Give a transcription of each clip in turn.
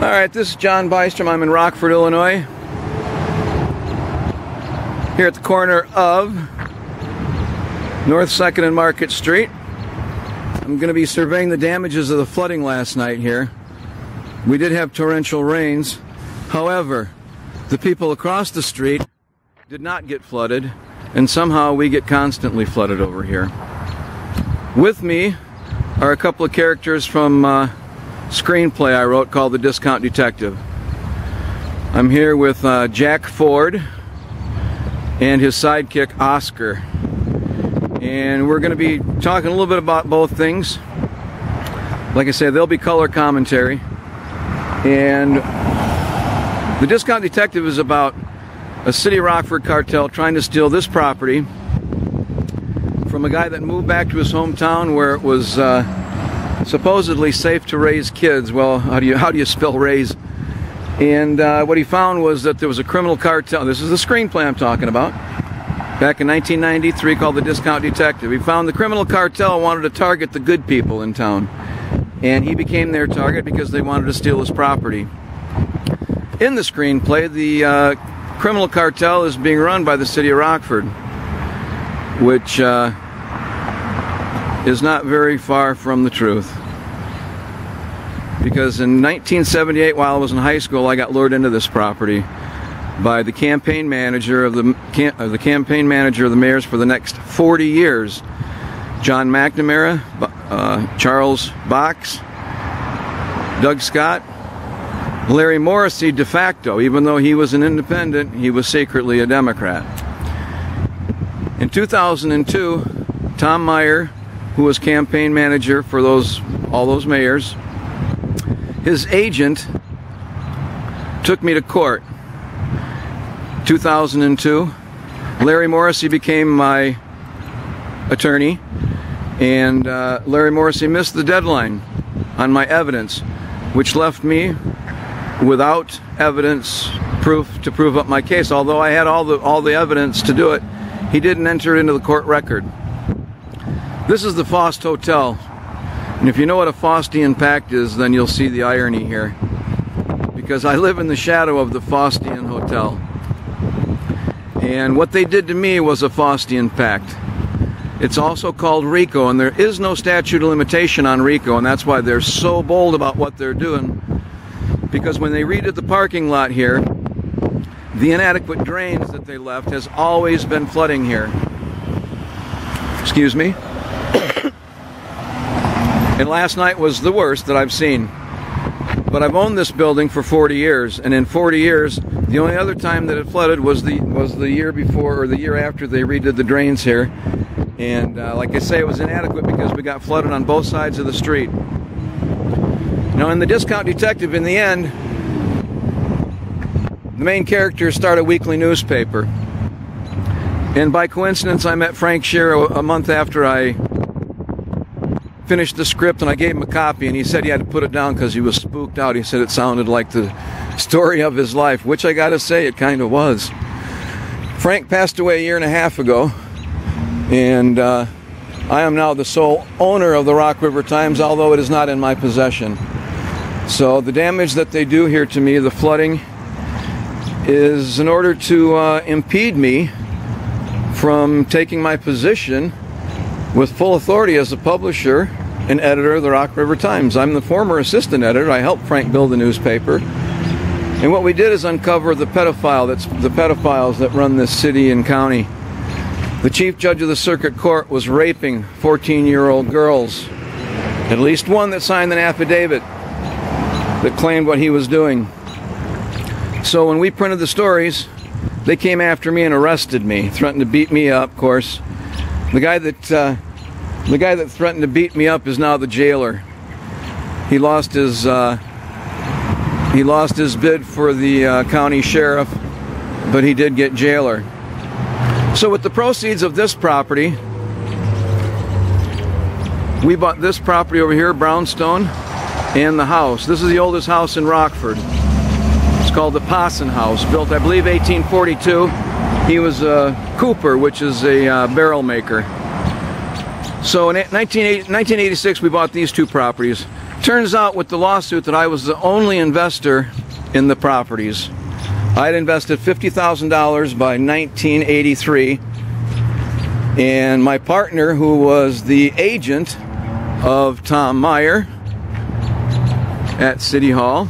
Alright, this is John Bystrom. I'm in Rockford, Illinois. Here at the corner of North 2nd and Market Street. I'm going to be surveying the damages of the flooding last night here. We did have torrential rains. However, the people across the street did not get flooded, and somehow we get constantly flooded over here. With me are a couple of characters from screenplay I wrote called The Discount Detective. I'm here with Jack Ford and his sidekick Oscar, and we're going to be talking a little bit about both things. Like I said, there'll be color commentary, and The Discount Detective is about a City of Rockford cartel trying to steal this property from a guy that moved back to his hometown where it was supposedly safe to raise kids. Well, how do you spell raise? And what he found was that there was a criminal cartel. This is the screenplay I'm talking about. Back in 1993, called The Discount Detective. He found the criminal cartel wanted to target the good people in town, and he became their target because they wanted to steal his property. In the screenplay, the criminal cartel is being run by the City of Rockford, which is not very far from the truth. Because in 1978, while I was in high school, I got lured into this property by the campaign manager of the mayors for the next 40 years, John McNamara, Charles Box, Doug Scott, Larry Morrissey de facto. Even though he was an independent, he was secretly a Democrat. In 2002, Tom Meyer, who was campaign manager for all those mayors, his agent took me to court. 2002, Larry Morrissey became my attorney, and Larry Morrissey missed the deadline on my evidence, which left me without evidence to prove up my case. Although I had all the evidence to do it, he didn't enter it into the court record. This is the Faust Hotel. And if you know what a Faustian pact is, then you'll see the irony here. Because I live in the shadow of the Faustian Hotel. And what they did to me was a Faustian pact. It's also called RICO, and there is no statute of limitation on RICO, and that's why they're so bold about what they're doing. Because when they redid the parking lot here, the inadequate drains that they left has always been flooding here. Excuse me. And last night was the worst that I've seen. But I've owned this building for 40 years, and in 40 years, the only other time that it flooded was the year before, or the year after they redid the drains here. And like I say, it was inadequate because we got flooded on both sides of the street. Now, in The Discount Detective, in the end, the main characters start a weekly newspaper. And by coincidence, I met Frank Shearer a month after I finished the script, and I gave him a copy, and he said he had to put it down because he was spooked out. He said it sounded like the story of his life, which I gotta say, it kind of was. Frank passed away a year and a half ago, and I am now the sole owner of the Rock River Times, although it is not in my possession. So the damage that they do here to me, the flooding, is in order to impede me from taking my position with full authority as a publisher and editor of the Rock River Times. I'm the former assistant editor. I helped Frank build the newspaper. And what we did is uncover the pedophiles that run this city and county. The chief judge of the circuit court was raping 14-year-old girls. At least one that signed an affidavit that claimed what he was doing. So when we printed the stories, they came after me and arrested me, threatened to beat me up, of course. The guy that threatened to beat me up is now the jailer. He lost his bid for the county sheriff, but he did get jailer. So with the proceeds of this property, we bought this property over here, Brownstone, and the house. This is the oldest house in Rockford. It's called the Posson House, built, I believe, 1842. He was a cooper, which is a barrel maker. So in 1986, we bought these two properties. Turns out with the lawsuit that I was the only investor in the properties. I had invested $50,000 by 1983, and my partner, who was the agent of Tom Meyer at City Hall,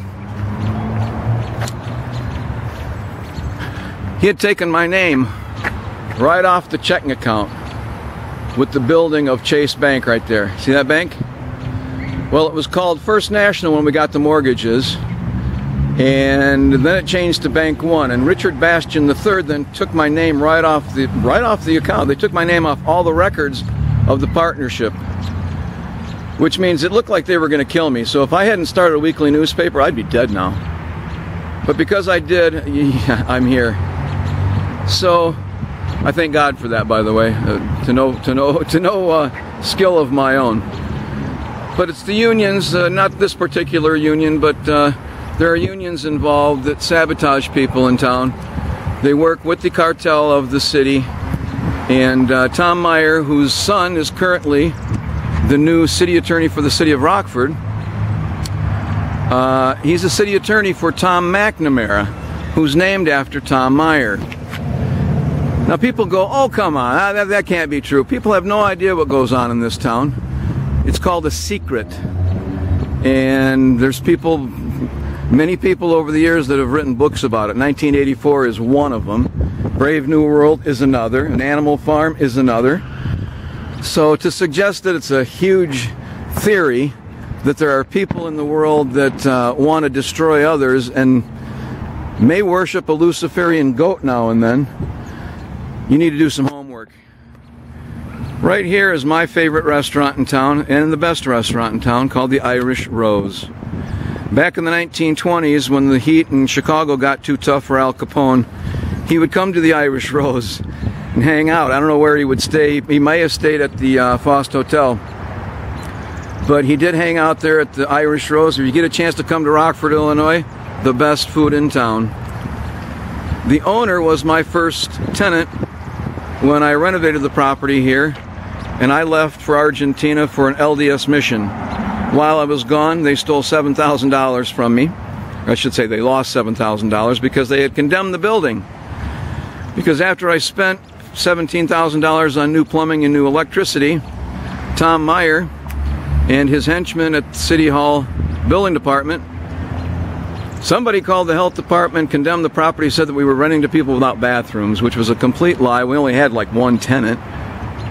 he had taken my name right off the checking account with the building of Chase Bank right there. See that bank? Well, it was called First National when we got the mortgages, and then it changed to Bank One. And Richard Bastian III then took my name right off the account. They took my name off all the records of the partnership, which means it looked like they were going to kill me. So if I hadn't started a weekly newspaper, I'd be dead now. But because I did, yeah, I'm here. So I thank God for that, by the way, to no skill of my own. But it's the unions, not this particular union, but there are unions involved that sabotage people in town. They work with the cartel of the city. And Tom Meyer, whose son is currently the new city attorney for the City of Rockford, he's a city attorney for Tom McNamara, who's named after Tom Meyer. Now people go, oh come on, that can't be true. People have no idea what goes on in this town. It's called a secret. And there's many people over the years that have written books about it. 1984 is one of them. Brave New World is another. An Animal Farm is another. So to suggest that it's a huge theory that there are people in the world that want to destroy others and may worship a Luciferian goat now and then, you need to do some homework. Right here is my favorite restaurant in town, and the best restaurant in town, called the Irish Rose. Back in the 1920s, when the heat in Chicago got too tough for Al Capone, he would come to the Irish Rose and hang out. I don't know where he would stay. He may have stayed at the Faust Hotel. But he did hang out there at the Irish Rose. If you get a chance to come to Rockford, Illinois, the best food in town. The owner was my first tenant when I renovated the property here, and I left for Argentina for an LDS mission. While I was gone, they stole $7,000 from me. I should say they lost $7,000 because they had condemned the building. Because after I spent $17,000 on new plumbing and new electricity, Tom Meyer and his henchmen at the City Hall building department, somebody called the health department, condemned the property, said that we were renting to people without bathrooms, which was a complete lie. We only had like one tenant.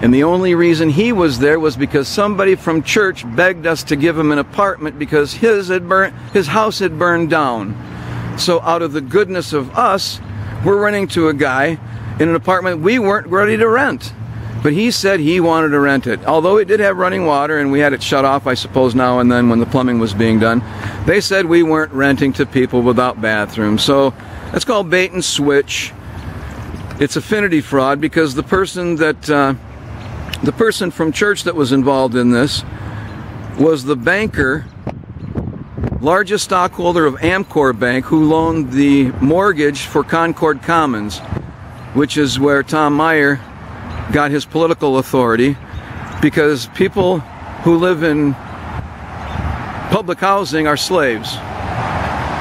And the only reason he was there was because somebody from church begged us to give him an apartment because his house had burned down. So out of the goodness of us, we're renting to a guy in an apartment we weren't ready to rent. But he said he wanted to rent it. Although it did have running water and we had it shut off, I suppose, now and then when the plumbing was being done, they said we weren't renting to people without bathrooms. So that's called bait and switch. It's affinity fraud because the person from church that was involved in this was the banker, largest stockholder of Amcor Bank, who loaned the mortgage for Concord Commons, which is where Tom Meyer got his political authority, because people who live in public housing are slaves.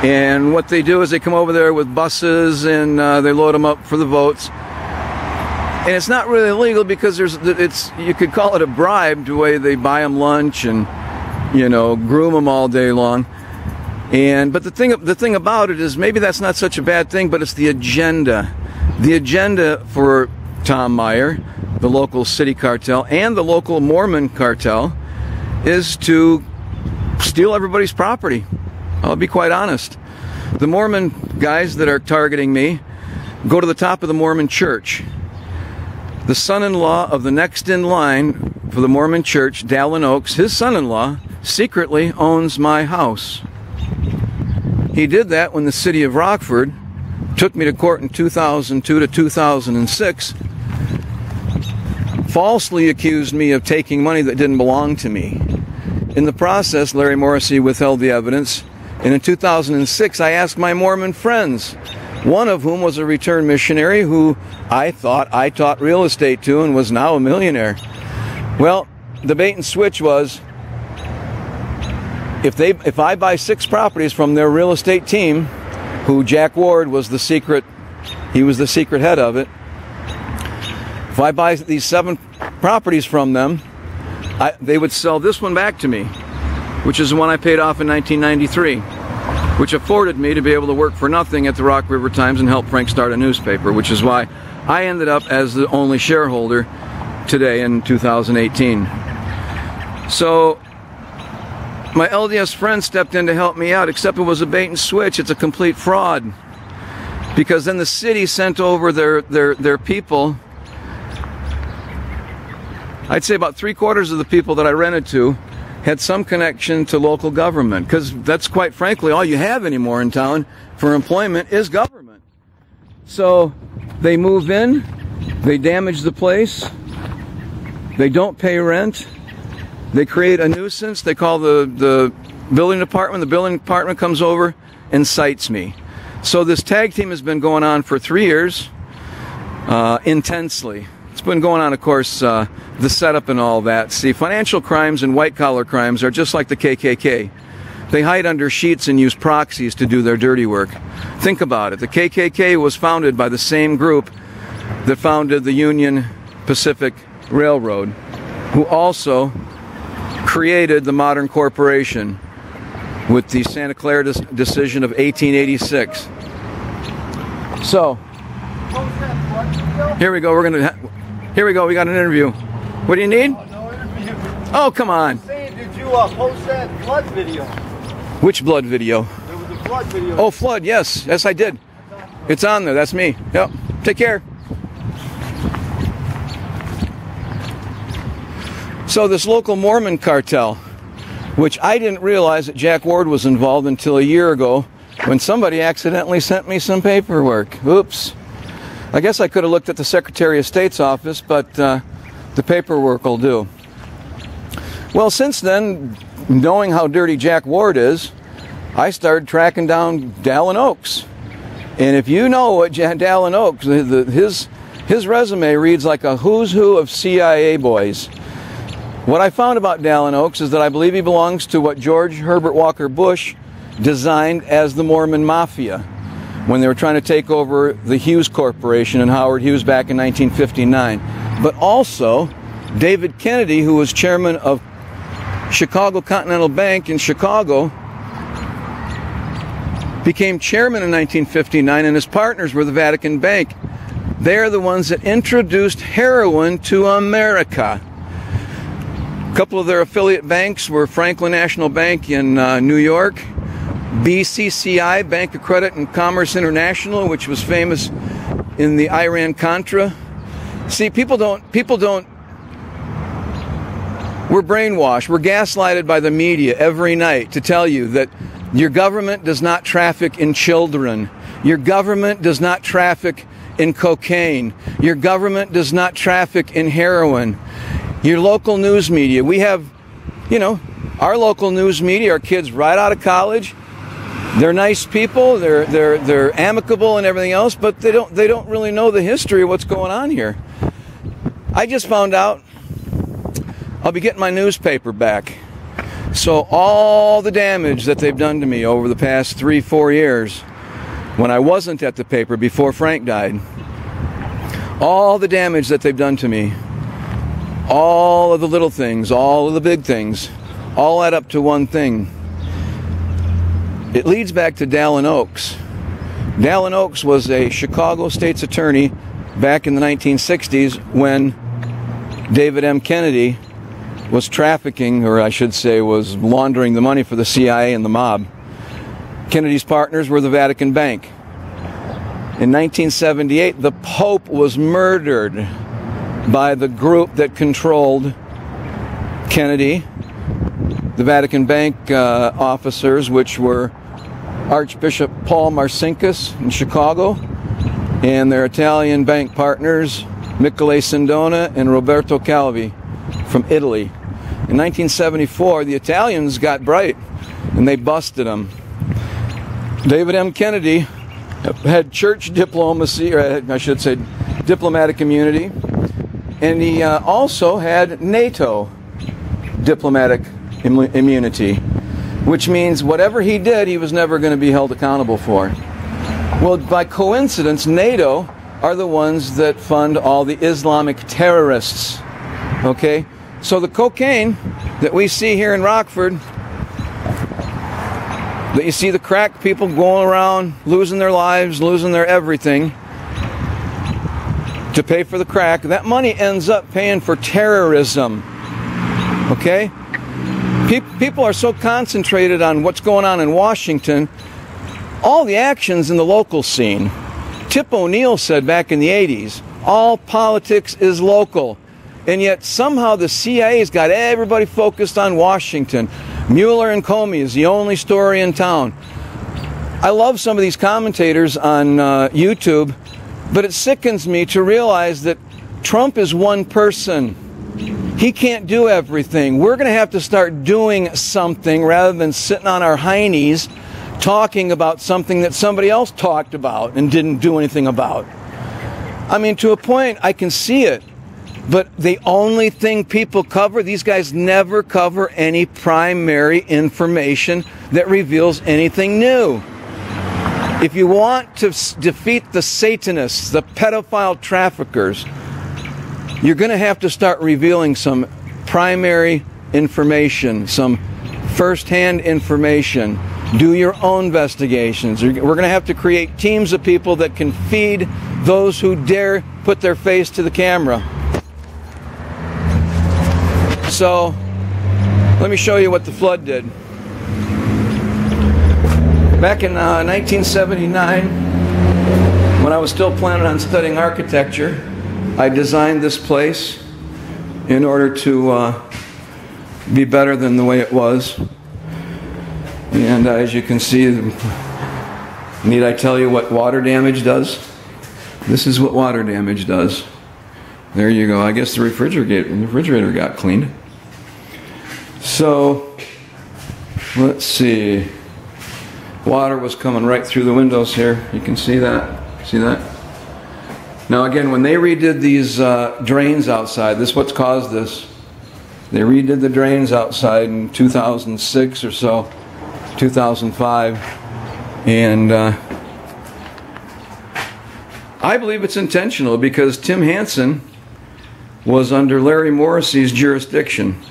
And what they do is they come over there with buses and they load them up for the votes. And it's not really illegal because you could call it a bribe, the way they buy them lunch and, groom them all day long. But the thing about it is, maybe that's not such a bad thing, but it's the agenda. The agenda for Tom Meyer, the local city cartel, and the local Mormon cartel is to steal everybody's property. I'll be quite honest. The Mormon guys that are targeting me go to the top of the Mormon church. The son-in-law of the next in line for the Mormon church, Dallin Oaks, his son-in-law secretly owns my house. He did that when the City of Rockford took me to court in 2002 to 2006, falsely accused me of taking money that didn't belong to me. In the process, Larry Morrissey withheld the evidence, and in 2006 I asked my Mormon friends, one of whom was a returned missionary who I thought I taught real estate to and was now a millionaire. Well, the bait and switch was, if I buy 6 properties from their real estate team, who Jack Ward was the secret head of it. If I buy these 7 properties from them, they would sell this one back to me, which is the one I paid off in 1993, which afforded me to be able to work for nothing at the Rock River Times and help Frank start a newspaper, which is why I ended up as the only shareholder today in 2018. So my LDS friend stepped in to help me out, except it was a bait and switch. It's a complete fraud. Because then the city sent over their people. I'd say about 3/4 of the people that I rented to had some connection to local government, because that's quite frankly all you have anymore in town for employment is government. So they move in, they damage the place, they don't pay rent, they create a nuisance, they call the building department, the building department comes over and cites me. So this tag team has been going on for 3 years, intensely. It's been going on, of course, the setup and all that. See, financial crimes and white-collar crimes are just like the KKK. They hide under sheets and use proxies to do their dirty work. Think about it. The KKK was founded by the same group that founded the Union Pacific Railroad, who also created the modern corporation with the Santa Clara decision of 1886. So, here we go. Here we go. We got an interview. What do you need? Oh, no interview. Oh, come on. I'm saying, did you post that flood video? Which blood video? There was a flood video. Oh, flood. Yes. Yes, I did. It's on there. That's me. Yep. Take care. So this local Mormon cartel, which I didn't realize that Jack Ward was involved until a year ago when somebody accidentally sent me some paperwork. Oops. I guess I could have looked at the Secretary of State's office, but the paperwork will do. Well, since then, knowing how dirty Jack Ward is, I started tracking down Dallin Oaks. And if you know what Dallin Oaks, his resume reads like a who's who of CIA boys. What I found about Dallin Oaks is that I believe he belongs to what George Herbert Walker Bush designed as the Mormon Mafia when they were trying to take over the Hughes Corporation and Howard Hughes back in 1959. But also, David Kennedy, who was chairman of Chicago Continental Bank in Chicago, became chairman in 1959, and his partners were the Vatican Bank. They're the ones that introduced heroin to America. A couple of their affiliate banks were Franklin National Bank in New York, BCCI, Bank of Credit and Commerce International, which was famous in the Iran-Contra. See, people don't, we're brainwashed, we're gaslighted by the media every night to tell you that your government does not traffic in children. Your government does not traffic in cocaine. Your government does not traffic in heroin. Your local news media, we have, our local news media are kids right out of college. They're nice people, they're amicable and everything else, but they don't really know the history of what's going on here. I just found out I'll be getting my newspaper back. So all the damage that they've done to me over the past 3-4 years, when I wasn't at the paper before Frank died, all the damage that they've done to me, all of the little things, all of the big things, all add up to one thing. It leads back to Dallin Oaks. Dallin Oaks was a Chicago state's attorney back in the 1960s when David M. Kennedy was trafficking, or I should say was laundering the money for the CIA and the mob. Kennedy's partners were the Vatican Bank. In 1978, the Pope was murdered by the group that controlled Kennedy, the Vatican Bank officers, which were Archbishop Paul Marcinkus in Chicago and their Italian bank partners, Michele Sindona and Roberto Calvi from Italy. In 1974, the Italians got bright and they busted them. David M. Kennedy had church diplomacy, or I should say diplomatic immunity, and he also had NATO diplomatic immunity. which means whatever he did, he was never going to be held accountable for. Well, by coincidence, NATO are the ones that fund all the Islamic terrorists. Okay? So the cocaine that we see here in Rockford, that you see the crack people going around, losing their lives, losing their everything to pay for the crack, that money ends up paying for terrorism. Okay? People are so concentrated on what's going on in Washington, all the actions in the local scene. Tip O'Neill said back in the 80s, all politics is local. And yet somehow the CIA's got everybody focused on Washington. Mueller and Comey is the only story in town. I love some of these commentators on YouTube, but it sickens me to realize that Trump is one person. He can't do everything. We're going to have to start doing something rather than sitting on our heinies talking about something that somebody else talked about and didn't do anything about. I mean, to a point, I can see it. But the only thing people cover, these guys never cover any primary information that reveals anything new. If you want to defeat the Satanists, the pedophile traffickers, you're going to have to start revealing some primary information, some first-hand information. Do your own investigations. We're going to have to create teams of people that can feed those who dare put their face to the camera. So, let me show you what the flood did. Back in 1979, when I was still planning on studying architecture, I designed this place in order to be better than the way it was. And as you can see, need I tell you what water damage does? This is what water damage does. There you go. I guess the refrigerator got cleaned. So, let's see. Water was coming right through the windows here. You can see that. See that? Now again, when they redid these drains outside, this is what's caused this. They redid the drains outside in 2006 or so, 2005. And I believe it's intentional because Tim Hansen was under Larry Morrissey's jurisdiction.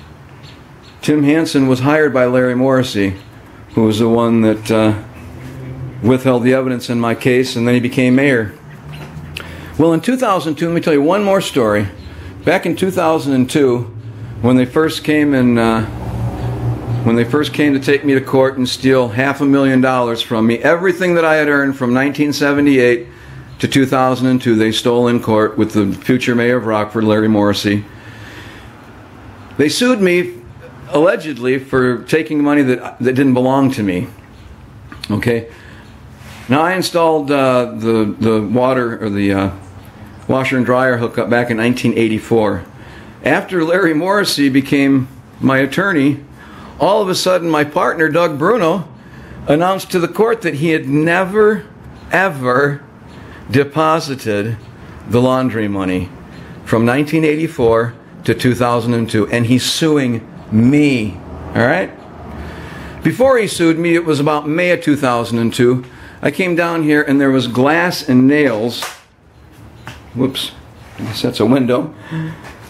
Tim Hansen was hired by Larry Morrissey, who was the one that withheld the evidence in my case, and then he became mayor. Well, in 2002, let me tell you one more story. Back in 2002, when they first came to take me to court and steal $500,000 from me, everything that I had earned from 1978 to 2002, they stole in court with the future mayor of Rockford, Larry Morrissey. They sued me allegedly for taking money that didn't belong to me. Okay. Now I installed the water or the washer and dryer hookup back in 1984. After Larry Morrissey became my attorney, all of a sudden my partner Doug Bruno announced to the court that he had never ever deposited the laundry money from 1984 to 2002, and he's suing me. All right? Before he sued me, it was about May of 2002. I came down here and there was glass and nails. Whoops, I guess that's a window.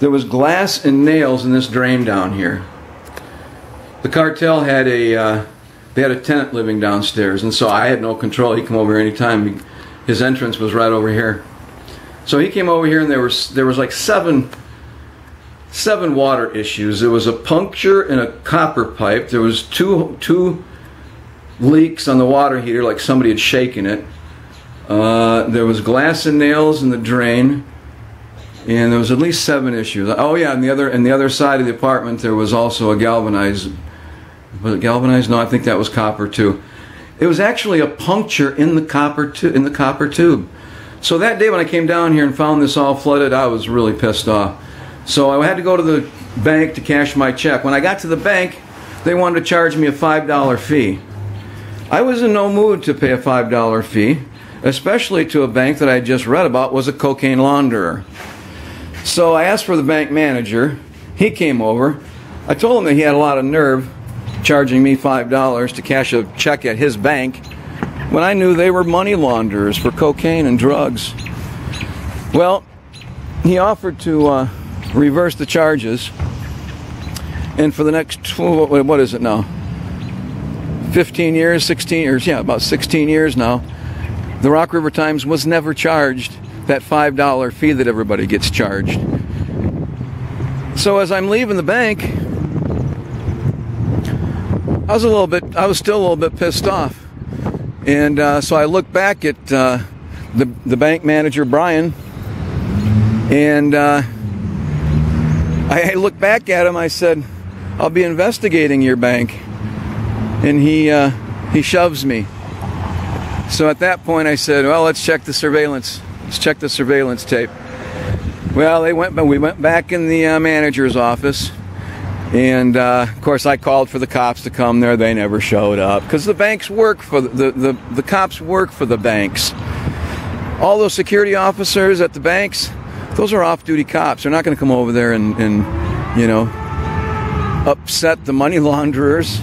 There was glass and nails in this drain down here. The cartel had they had a tenant living downstairs, and so I had no control. He'd come over here anytime. His entrance was right over here. So he came over here and there was like seven water issues. There was a puncture in a copper pipe. There was two leaks on the water heater, like somebody had shaken it. There was glass and nails in the drain, and there was at least 7 issues. Oh yeah, and the other side of the apartment there was also a galvanized. Was it galvanized? No, I think that was copper too. It was actually a puncture in the copper tube. So that day when I came down here and found this all flooded, I was really pissed off. So I had to go to the bank to cash my check. When I got to the bank, they wanted to charge me a $5 fee. I was in no mood to pay a $5 fee, especially to a bank that I had just read about was a cocaine launderer. So I asked for the bank manager. He came over. I told him that he had a lot of nerve charging me $5 to cash a check at his bank when I knew they were money launderers for cocaine and drugs. Well, he offered to reverse the charges, and for the next, what is it now, 15 years, 16 years, yeah, about 16 years now, the Rock River Times was never charged that $5 fee that everybody gets charged. So as I'm leaving the bank, I was still a little bit pissed off. And so I looked back at the bank manager, Brian, and I looked back at him. I said, "I'll be investigating your bank." And he shoves me. So at that point I said, "Well, let's check the surveillance. Let's check the surveillance tape." Well, we went back in the manager's office, and of course I called for the cops to come there. They never showed up because the banks work for the cops work for the banks. All those security officers at the banks, those are off-duty cops. They're not going to come over there and you know, upset the money launderers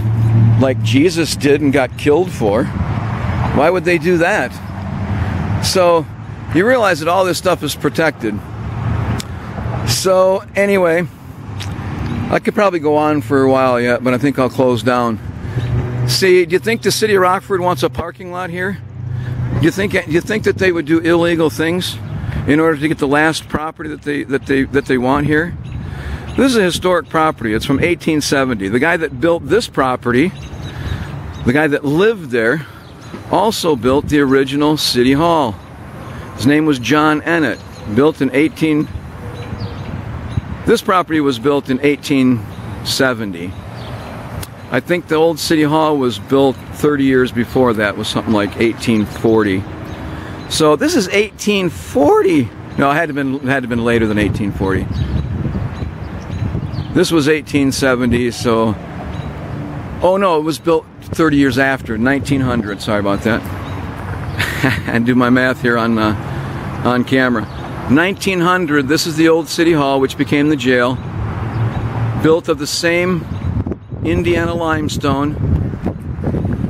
like Jesus did and got killed for. Why would they do that? So you realize that all this stuff is protected. So anyway, I could probably go on for a while yet, but I think I'll close down. See, do you think the City of Rockford wants a parking lot here? Do you think that they would do illegal things in order to get the last property that they want here? This is a historic property. It's from 1870. The guy that built this property, the guy that lived there, also built the original City Hall. His name was John Bennett. Built in This property was built in 1870. I think the old City Hall was built 30 years before that. It was something like 1840. So this is 1840. No, it had to have been later than 1840. This was 1870. So, oh no, it was built 30 years after, 1900. Sorry about that. And do my math here on camera. 1900, this is the old City Hall, which became the jail. Built of the same Indiana limestone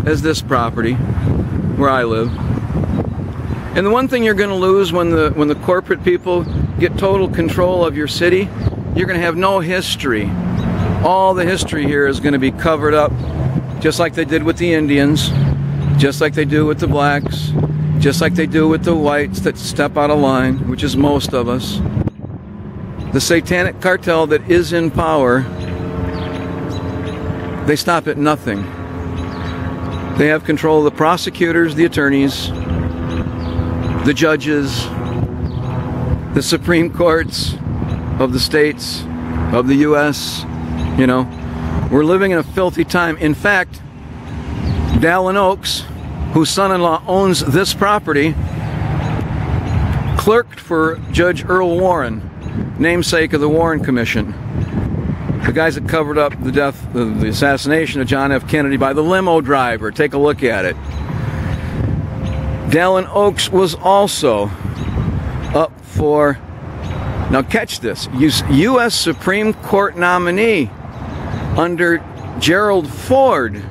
as this property, where I live. And the one thing you're going to lose when the corporate people get total control of your city, you're going to have no history. All the history here is going to be covered up, just like they did with the Indians, just like they do with the blacks, just like they do with the whites that step out of line, which is most of us. The satanic cartel that is in power, they stop at nothing. They have control of the prosecutors, the attorneys, the judges, the Supreme Courts of the states, of the U.S. You know, we're living in a filthy time. In fact, Dallin Oaks, whose son-in-law owns this property, clerked for Judge Earl Warren, namesake of the Warren Commission. The guys that covered up the assassination of John F. Kennedy by the limo driver. Take a look at it. Dallin Oaks was also up for, now catch this, U.S. Supreme Court nominee under Gerald Ford.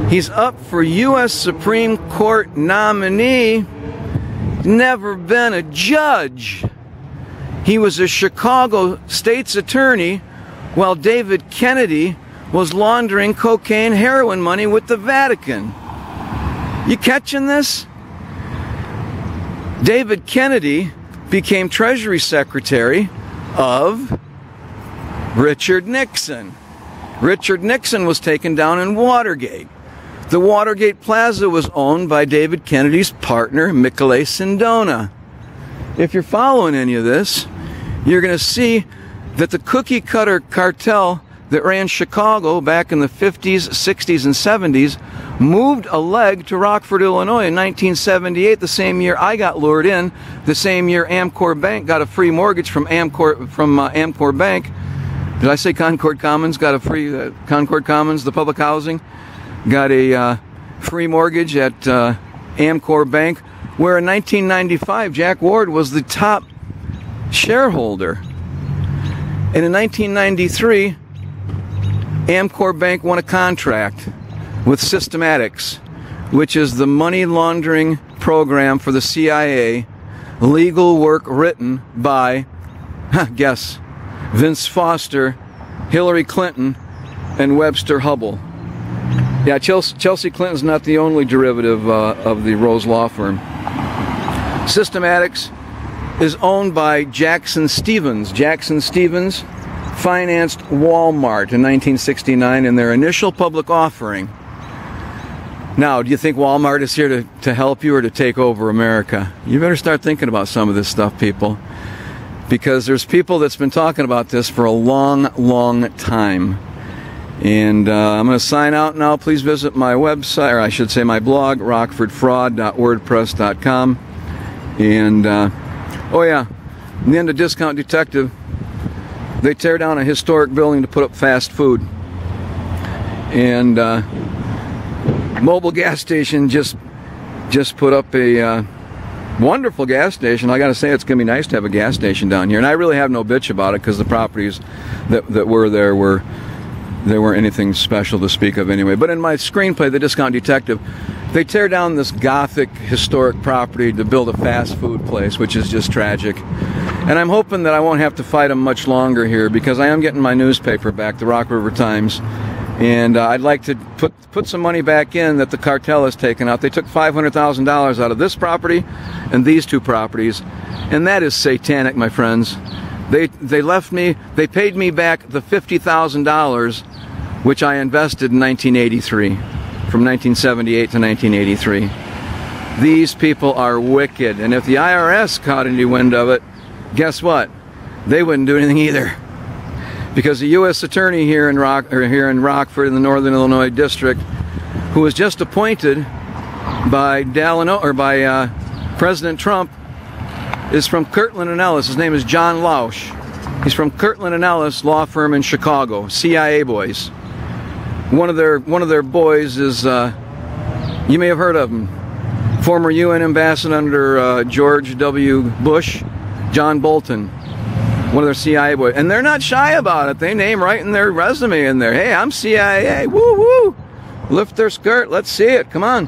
He's up for U.S. Supreme Court nominee, never been a judge. He was a Chicago state's attorney while David Kennedy was laundering cocaine, heroin money with the Vatican. You catching this? David Kennedy became Treasury Secretary of Richard Nixon. Richard Nixon was taken down in Watergate. The Watergate Plaza was owned by David Kennedy's partner, Michele Sindona. If you're following any of this, you're going to see that the cookie-cutter cartel that ran Chicago back in the 50s, 60s, and 70s moved a leg to Rockford, Illinois in 1978, the same year I got lured in, the same year Amcor Bank got a free mortgage from Amcor Bank. Did I say Concord Commons got a free, Concord Commons, the public housing, got a free mortgage at Amcor Bank, where in 1995 Jack Ward was the top shareholder. And in 1993, Amcor Bank won a contract with Systematics, which is the money laundering program for the CIA, legal work written by, guess, Vince Foster, Hillary Clinton, and Webster Hubbell. Yeah, Chelsea Clinton's not the only derivative of the Rose Law Firm. Systematics is owned by Jackson Stevens. Jackson Stevens financed Walmart in 1969 in their initial public offering. Now, do you think Walmart is here to help you or to take over America? You better start thinking about some of this stuff, people. Because there's people that's been talking about this for a long, long time. And I'm going to sign out now. Please visit my website, or I should say my blog, rockfordfraud.wordpress.com. And, oh yeah, in the end of Discount Detective, they tear down a historic building to put up fast food. And Mobile gas station just put up a wonderful gas station. I got to say, it's going to be nice to have a gas station down here. And I really have no bitch about it because the properties that were there weren't anything special to speak of anyway. But in my screenplay, The Discount Detective, they tear down this gothic historic property to build a fast food place, which is just tragic. And I'm hoping that I won't have to fight them much longer here because I am getting my newspaper back, the Rock River Times. And I'd like to put some money back in that the cartel has taken out. They took $500,000 out of this property and these two properties, and that is satanic, my friends. They left me. They paid me back the $50,000 which I invested in 1983, from 1978 to 1983. These people are wicked, and if the IRS caught any wind of it, guess what? They wouldn't do anything either. Because the U.S. attorney here in Rockford in the Northern Illinois District, who was just appointed by President Trump, is from Kirtland and Ellis. His name is John Lausch. He's from Kirtland and Ellis law firm in Chicago, CIA boys. One of their boys is you may have heard of him, former UN ambassador under George W. Bush, John Bolton. One of their CIA boys. And they're not shy about it. They name right in their resume in there. Hey, I'm CIA. Woo woo. Lift their skirt. Let's see it. Come on.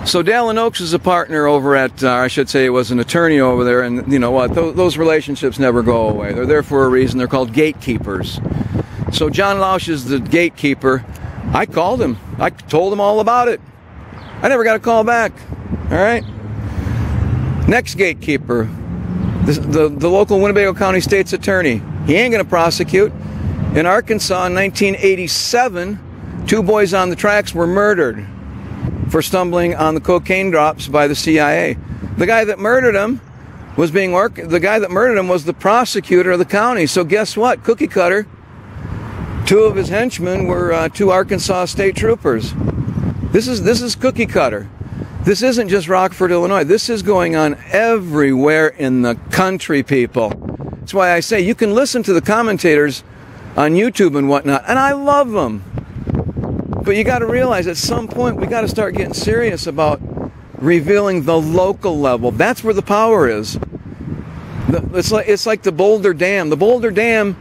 So Dallin Oaks is a partner over at, I should say, was an attorney over there. And you know what? Those relationships never go away. They're there for a reason. They're called gatekeepers. So John Lausch is the gatekeeper. I called him. I told him all about it. I never got a call back. All right. Next gatekeeper. The local Winnebago County State's attorney. He ain't going to prosecute. In Arkansas in 1987, 2 boys on the tracks were murdered for stumbling on the cocaine drops by the CIA. The guy that murdered him was the prosecutor of the county. So guess what? Cookie cutter. 2 of his henchmen were 2 Arkansas state troopers. This is cookie cutter. This isn't just Rockford, Illinois. This is going on everywhere in the country, people. That's why I say you can listen to the commentators on YouTube and whatnot, and I love them. But you got to realize at some point we got to start getting serious about revealing the local level. That's where the power is. It's like the Boulder Dam. The Boulder Dam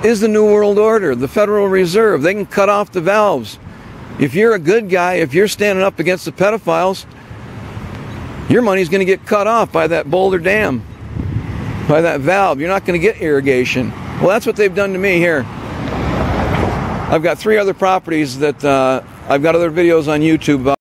is the New World Order, the Federal Reserve. They can cut off the valves. If you're a good guy, if you're standing up against the pedophiles, your money's going to get cut off by that Boulder Dam, by that valve. You're not going to get irrigation. Well, that's what they've done to me here. I've got 3 other properties that I've got other videos on YouTube about.